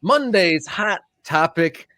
Monday's hot topic.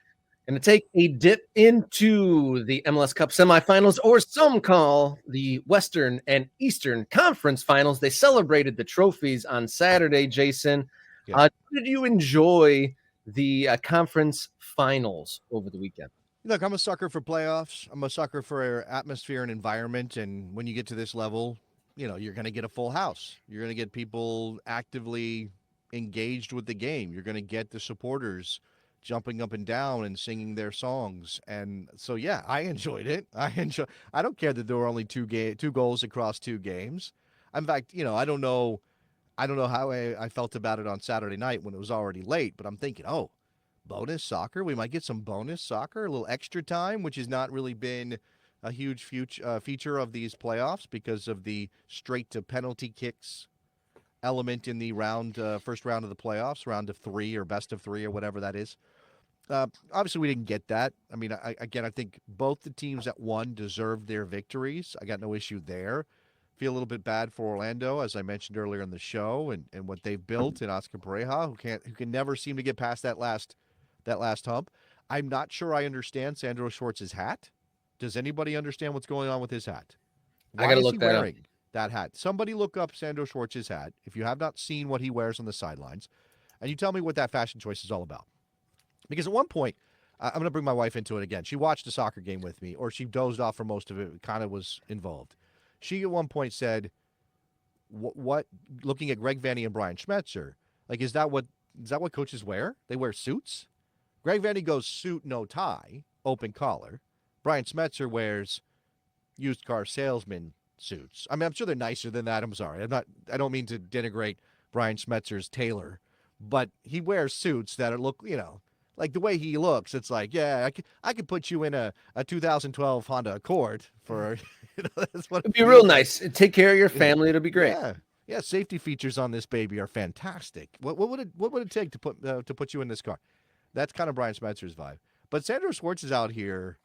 Going to take a dip into the MLS Cup semifinals, or some call the Western and Eastern Conference Finals. They celebrated the trophies on Saturday, Jason. Yeah. Did you enjoy the conference finals over the weekend? Look, I'm a sucker for playoffs. I'm a sucker for atmosphere and environment. And when you get to this level, you're going to get a full house. You're going to get people actively engaged with the game. You're going to get the supporters jumping up and down and singing their songs. And so, yeah, I enjoyed it. I don't care that there were only two goals across two games. In fact, I don't know how I felt about it on Saturday night when it was already late, but I'm thinking, oh, bonus soccer. We might get some bonus soccer, a little extra time, which has not really been a huge feature of these playoffs because of the straight to penalty kicks element in the first round of the playoffs, round of three or best of three or whatever that is. Obviously, we didn't get that. I mean, I think both the teams that won deserved their victories. I got no issue there. Feel a little bit bad for Orlando, as I mentioned earlier in the show, and what they've built in Oscar Pareja, who can never seem to get past that last hump. I'm not sure I understand Sandro Schwartz's hat. Does anybody understand what's going on with his hat? Why is he wearing that hat? Somebody look up Sandro Schwartz's hat if you have not seen what he wears on the sidelines, and you tell me what that fashion choice is all about. Because at one point, I'm going to bring my wife into it again. She watched a soccer game with me, or she dozed off for most of it, kind of was involved. She at one point said, what looking at Greg Vanney and Brian Schmetzer, like, is that what coaches wear? They wear suits? Greg Vanney goes suit, no tie, open collar. Brian Schmetzer wears used car salesman suits. I mean, I'm sure they're nicer than that. I'm sorry. I don't mean to denigrate Brian Schmetzer's tailor, but he wears suits that look, like the way he looks. It's like, yeah, I could put you in a 2012 Honda Accord for, that's what it'd be real nice. Take care of your family. It'll be great. Yeah. Safety features on this baby are fantastic. What would it take to put you in this car? That's kind of Brian Schmetzer's vibe. But Sandro Schwartz is out here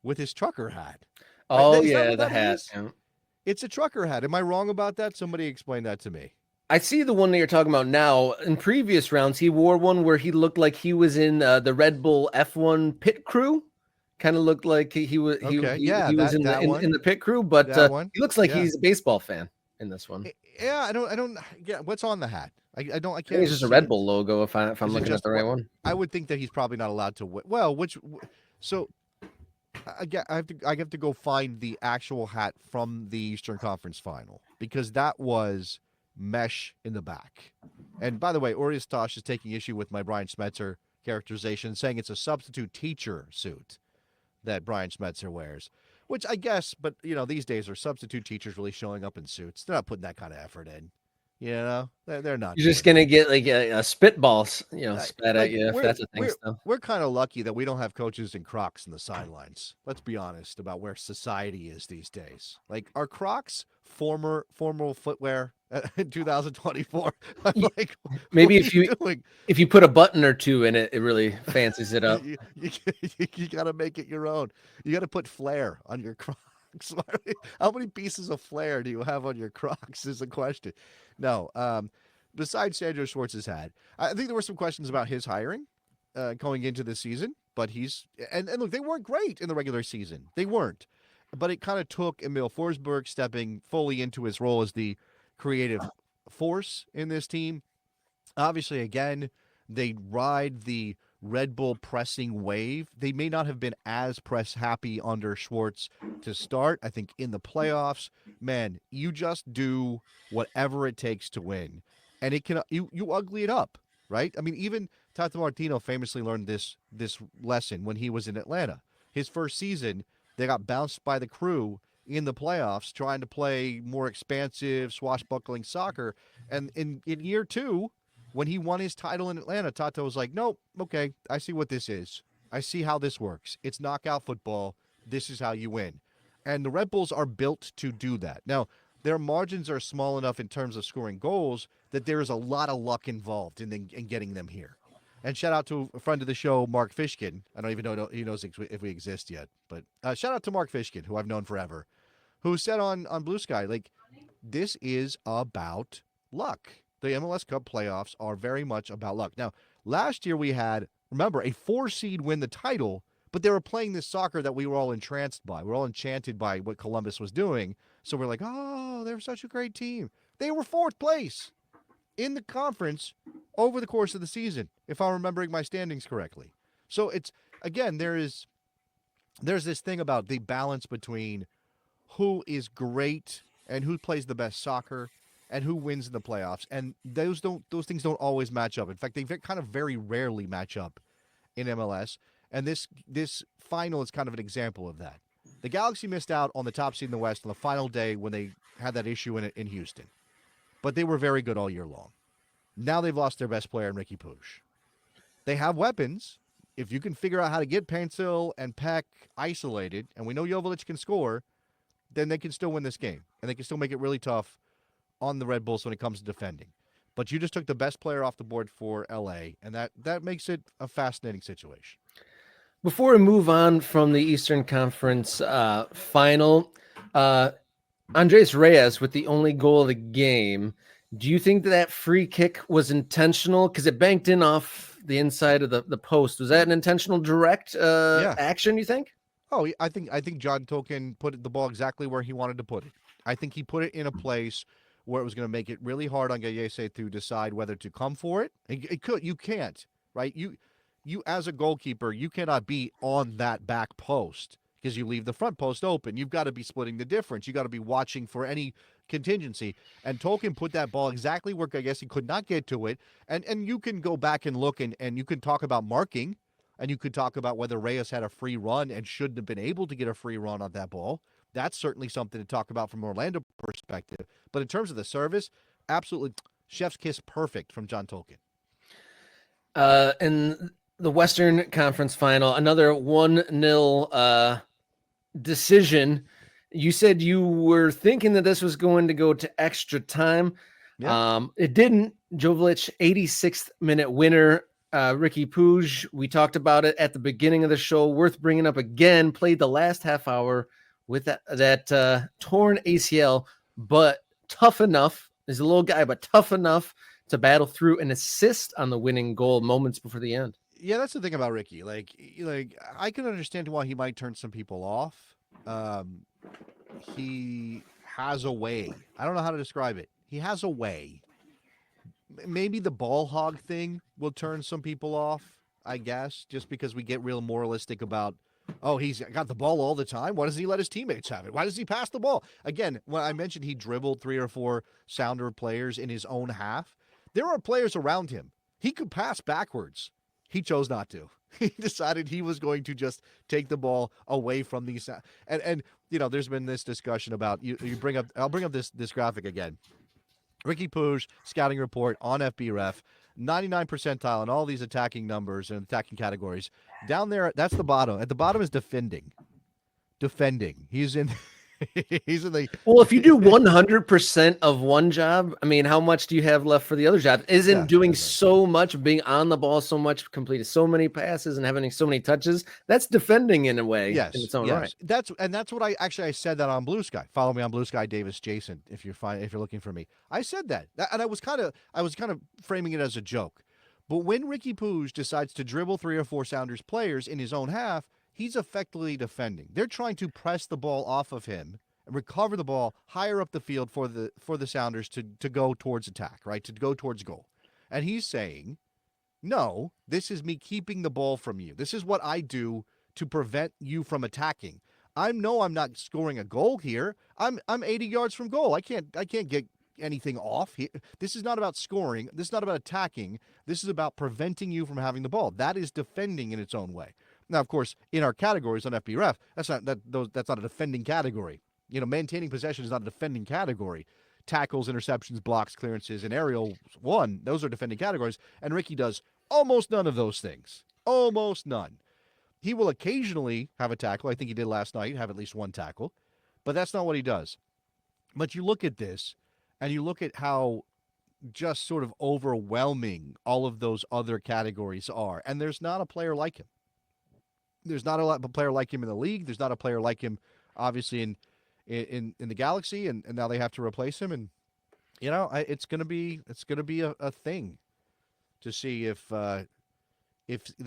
with his trucker hat. Oh, yeah, the hat. Yeah. It's a trucker hat. Am I wrong about that? Somebody explain that to me. I see the one that you're talking about now. In previous rounds, he wore one where he looked like he was in the Red Bull F1 pit crew. Kind of looked like he was. He was in the pit crew, but he looks like he's a baseball fan in this one. Yeah, I don't. Yeah, what's on the hat? I can't. I think it's just a Red Bull logo. If I'm looking at the right one, I would think that he's probably not allowed to. Well, so I have to go find the actual hat from the Eastern Conference Final, because that was mesh in the back. And by the way, Orius Tosh is taking issue with my Brian Schmetzer characterization, saying it's a substitute teacher suit that Brian Schmetzer wears. Which I guess, but these days are substitute teachers really showing up in suits? They're not putting that kind of effort in. They're not. You're just gonna get like a spitball, spat at you if that's a thing. We're kind of lucky that we don't have coaches in Crocs in the sidelines. Let's be honest about where society is these days. Like, are Crocs formal footwear in 2024? Like, maybe if you put a button or two in it, it really fancies it up. You got to make it your own. You got to put flair on your Crocs. How many pieces of flair do you have on your Crocs is the question. No, besides Sandro Schwartz's hat, I think there were some questions about his hiring going into the season, but and look, they weren't great in the regular season. They weren't, but it kind of took Emil Forsberg stepping fully into his role as the creative force in this team. Obviously, again, they ride the Red Bull pressing wave. They may not have been as press happy under Schwartz to start. I think in the playoffs, man, you just do whatever it takes to win, and it can you ugly it up, right? I mean, even Tata Martino famously learned this lesson when he was in Atlanta. His first season, they got bounced by the Crew in the playoffs, trying to play more expansive, swashbuckling soccer, and in year two, when he won his title in Atlanta, Tata was like, nope, okay, I see what this is. I see how this works. It's knockout football. This is how you win. And the Red Bulls are built to do that. Now, their margins are small enough in terms of scoring goals that there is a lot of luck involved in getting them here. And shout out to a friend of the show, Mark Fishkin. I don't even know he knows if we exist yet. But shout out to Mark Fishkin, who I've known forever, who said on Blue Sky, like, this is about luck. The MLS Cup playoffs are very much about luck. Now, last year we had, remember, a 4 seed win the title, but they were playing this soccer that we were all entranced by. We're all enchanted by what Columbus was doing. So we're like, oh, they're such a great team. They were fourth place in the conference over the course of the season, if I'm remembering my standings correctly. So it's, again, there's this thing about the balance between who is great and who plays the best soccer and who wins in the playoffs. And those things don't always match up. In fact, they kind of very rarely match up in MLS. And this final is kind of an example of that. The Galaxy missed out on the top seed in the West on the final day when they had that issue in Houston. But they were very good all year long. Now they've lost their best player in Riqui Puig. They have weapons. If you can figure out how to get Pencil and Peck isolated, and we know Joveljic can score, then they can still win this game. And they can still make it really tough on the Red Bulls when it comes to defending. But you just took the best player off the board for LA, and that makes it a fascinating situation. Before we move on from the Eastern Conference final, Andres Reyes with the only goal of the game. Do you think that free kick was intentional? Because it banked in off the inside of the post. Was that an intentional direct action, you think? Oh, I think John Tolkien put the ball exactly where he wanted to put it. I think he put it in a place where it was going to make it really hard on Gallese to decide whether to come for it. You can't, right? You as a goalkeeper, you cannot be on that back post because you leave the front post open. You've got to be splitting the difference. You got to be watching for any contingency. And Tolkien put that ball exactly where Gallese could not get to it. And you can go back and look and you can talk about marking. And you could talk about whether Reyes had a free run and shouldn't have been able to get a free run on that ball. That's certainly something to talk about from Orlando perspective. But in terms of the service, absolutely chef's kiss perfect from John Tolkien. In the Western Conference final, another 1-0 decision. You said you were thinking that this was going to go to extra time. Yeah. It didn't. Joveljic, 86th minute winner. Riqui Puig, we talked about it at the beginning of the show, worth bringing up again, played the last half hour with that torn ACL, but tough enough. He's a little guy, but tough enough to battle through and assist on the winning goal moments before the end. Yeah, that's the thing about Riqui. Like I can understand why he might turn some people off. He has a way. I don't know how to describe it. He has a way. Maybe the ball hog thing will turn some people off, I guess, just because we get real moralistic about, oh, he's got the ball all the time. Why doesn't he let his teammates have it? Why does he pass the ball? Again, when I mentioned he dribbled 3 or 4 Sounder players in his own half, there are players around him. He could pass backwards. He chose not to. He decided he was going to just take the ball away from these. And you know, there's been this discussion about, I'll bring up this graphic again. Riqui Puig scouting report on FBref, 99 percentile in all these attacking numbers and attacking categories. Down there, that's the bottom. At the bottom is defending. He's in the. Well, if you do 100% of one job, I mean, how much do you have left for the other job? Isn't doing so much, being on the ball so much, completing so many passes and having so many touches, that's defending in a way. Yes, in its own right. That's what I said that on Blue Sky. Follow me on Blue Sky, Davis Jason, if you're looking for me. I said that, and I was kind of framing it as a joke. But when Riqui Puig decides to dribble 3 or 4 Sounders players in his own half, he's effectively defending. They're trying to press the ball off of him and recover the ball higher up the field for the Sounders to go towards attack, right? To go towards goal. And he's saying, no, this is me keeping the ball from you. This is what I do to prevent you from attacking. I'm not scoring a goal here. I'm 80 yards from goal. I can't get anything off. This is not about scoring. This is not about attacking. This is about preventing you from having the ball. That is defending in its own way. Now, of course, in our categories on FBref, that's not a defending category. You know, maintaining possession is not a defending category. Tackles, interceptions, blocks, clearances, and aerial one, those are defending categories. And Riqui does almost none of those things. Almost none. He will occasionally have a tackle. I think he did last night, have at least one tackle. But that's not what he does. But you look at this, and you look at how just sort of overwhelming all of those other categories are. And there's not a player like him. There's not a player like him in the league. There's not a player like him, obviously, in the Galaxy, and now they have to replace him. And It's gonna be a thing to see if the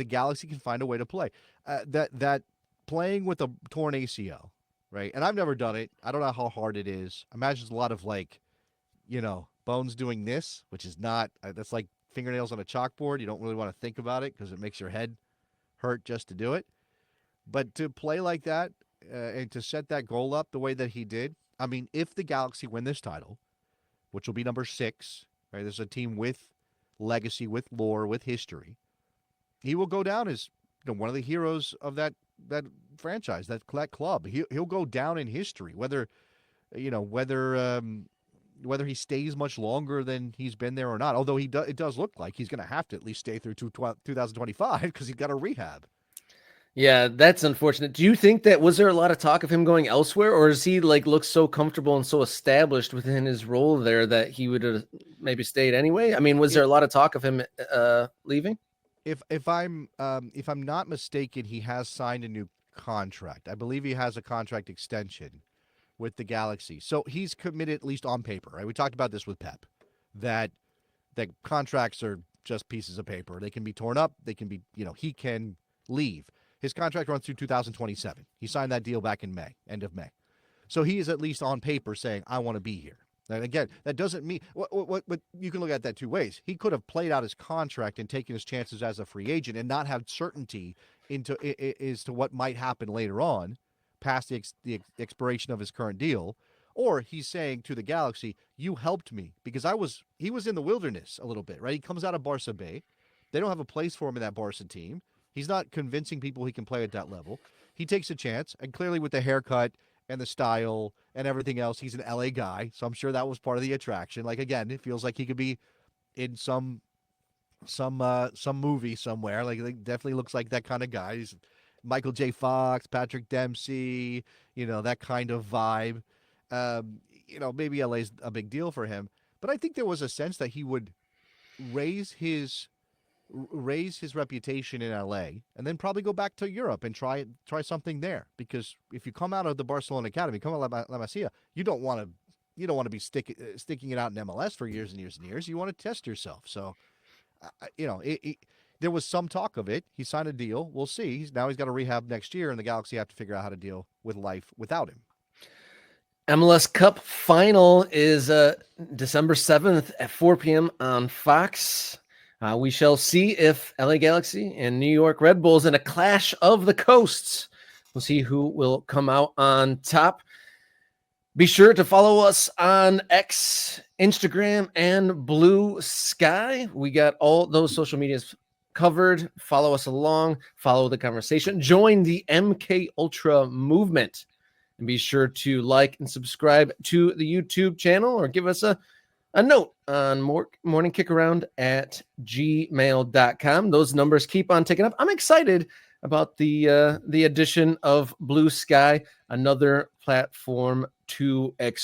Galaxy can find a way to play that playing with a torn ACL, right? And I've never done it. I don't know how hard it is. I imagine it's a lot of bones doing this, which is not that's like fingernails on a chalkboard. You don't really want to think about it because it makes your head hurt just to do it. But to play like that and to set that goal up the way that he did, I mean, if the Galaxy win this title, which will be number 6, right? There's a team with legacy, with lore, with history. He will go down as one of the heroes of that franchise, that club. He'll go down in history, whether whether he stays much longer than he's been there or not. Although it does look like he's going to have to at least stay through 2025 because he's got a rehab. Yeah, that's unfortunate. Do you think was there a lot of talk of him going elsewhere, or does he look so comfortable and so established within his role there that he would have maybe stayed anyway? I mean, was there a lot of talk of him leaving? If I'm not mistaken, he has signed a new contract. I believe he has a contract extension with the Galaxy. So he's committed, at least on paper, right? We talked about this with Pep, that contracts are just pieces of paper. They can be torn up. They can be, he can leave. His contract runs through 2027. He signed that deal back in May, end of May. So he is at least on paper saying, I want to be here. And again, that doesn't mean what you can look at that two ways. He could have played out his contract and taken his chances as a free agent and not have certainty as to what might happen later on past the expiration of his current deal. Or he's saying to the Galaxy, you helped me because he was in the wilderness a little bit, right? He comes out of Barca Bay. They don't have a place for him in that Barca team. He's not convincing people he can play at that level. He takes a chance, and clearly with the haircut and the style and everything else, he's an LA guy, so I'm sure that was part of the attraction. Like, again, it feels like he could be in some movie somewhere. Like, it definitely looks like that kind of guy. He's Michael J. Fox, Patrick Dempsey, that kind of vibe. Maybe LA's a big deal for him, but I think there was a sense that he would raise his reputation in LA and then probably go back to Europe and try something there. Because if you come out of the Barcelona academy, come out of La Masia, you don't want to be sticking it out in MLS for years and years and years. You want to test yourself. So, there was some talk of it. He signed a deal. We'll see. Now he's got a rehab next year, and the Galaxy have to figure out how to deal with life without him. MLS Cup final is December 7th at 4 p.m. on Fox. We shall see if LA Galaxy and New York Red Bulls in a clash of the coasts. We'll see who will come out on top. Be sure to follow us on X, Instagram, and Blue Sky. We got all those social medias covered. Follow us along. Follow the conversation. Join the MK Ultra movement. And be sure to like and subscribe to the YouTube channel or give us a note on morningkickaround@gmail.com. Those numbers keep on ticking up. I'm excited about the addition of Blue Sky, another platform to explore.